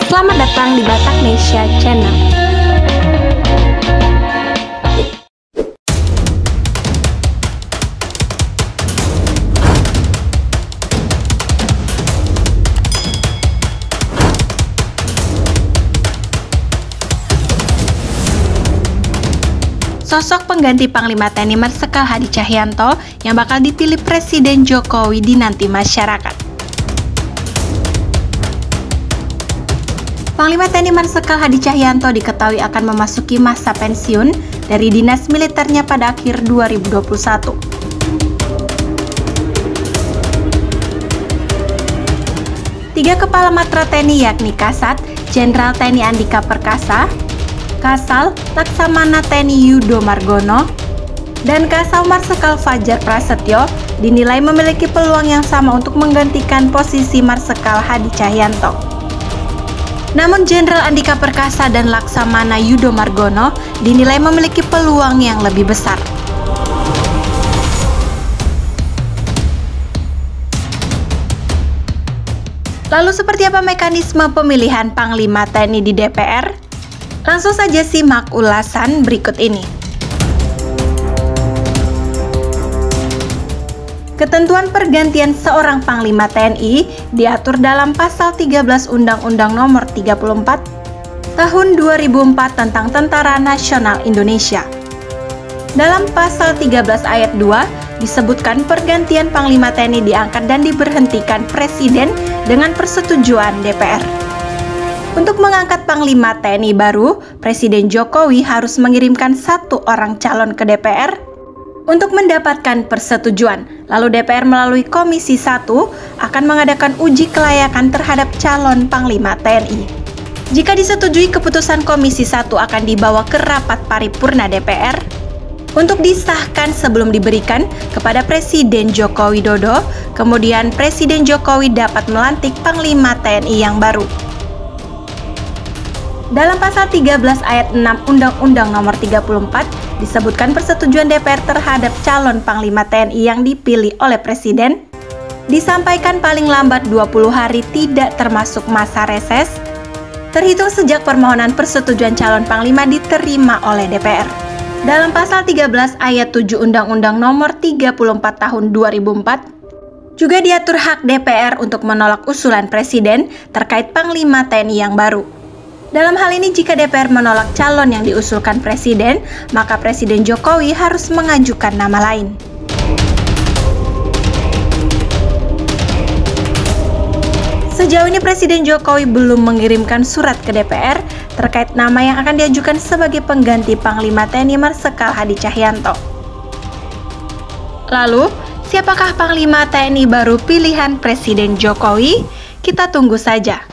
selamat datang di Bataknesia Channel. Sosok pengganti Panglima TNI Marsikal Hadi Cahyanto yang bakal dipilih Presiden Jokowi dinanti masyarakat. Panglima TNI Marsikal Hadi Cahyanto diketahui akan memasuki masa pensiun dari dinas militernya pada akhir 2021. Tiga kepala matra TNI yakni Kasat, Jenderal TNI Andika Perkasa, Kasal Laksamana TNI Yudo Margono, dan Kasau Marsikal Fajar Prasetyo dinilai memiliki peluang yang sama untuk menggantikan posisi Marsikal Hadi Cahyanto. Namun Jenderal Andika Perkasa dan Laksamana Yudo Margono dinilai memiliki peluang yang lebih besar. Lalu seperti apa mekanisme pemilihan Panglima TNI di DPR? Langsung saja simak ulasan berikut ini. Ketentuan pergantian seorang Panglima TNI diatur dalam Pasal 13 Undang-Undang Nomor 34 Tahun 2004 tentang Tentara Nasional Indonesia. Dalam Pasal 13 Ayat 2 disebutkan pergantian Panglima TNI diangkat dan diberhentikan Presiden dengan persetujuan DPR. Untuk mengangkat Panglima TNI baru, Presiden Jokowi harus mengirimkan satu orang calon ke DPR untuk mendapatkan persetujuan. Lalu DPR melalui Komisi 1 akan mengadakan uji kelayakan terhadap calon Panglima TNI. Jika disetujui, keputusan Komisi 1 akan dibawa ke rapat paripurna DPR untuk disahkan sebelum diberikan kepada Presiden Joko Widodo. Kemudian Presiden Jokowi dapat melantik Panglima TNI yang baru. Dalam Pasal 13 Ayat 6 Undang-Undang Nomor 34 disebutkan persetujuan DPR terhadap calon Panglima TNI yang dipilih oleh Presiden disampaikan paling lambat 20 hari tidak termasuk masa reses, terhitung sejak permohonan persetujuan calon Panglima diterima oleh DPR. Dalam Pasal 13 Ayat 7 Undang-Undang Nomor 34 Tahun 2004 juga diatur hak DPR untuk menolak usulan Presiden terkait Panglima TNI yang baru. Dalam hal ini, jika DPR menolak calon yang diusulkan Presiden, maka Presiden Jokowi harus mengajukan nama lain. Sejauh ini Presiden Jokowi belum mengirimkan surat ke DPR terkait nama yang akan diajukan sebagai pengganti Panglima TNI Marsikal Hadi Cahyanto. Lalu, siapakah Panglima TNI baru pilihan Presiden Jokowi? Kita tunggu saja.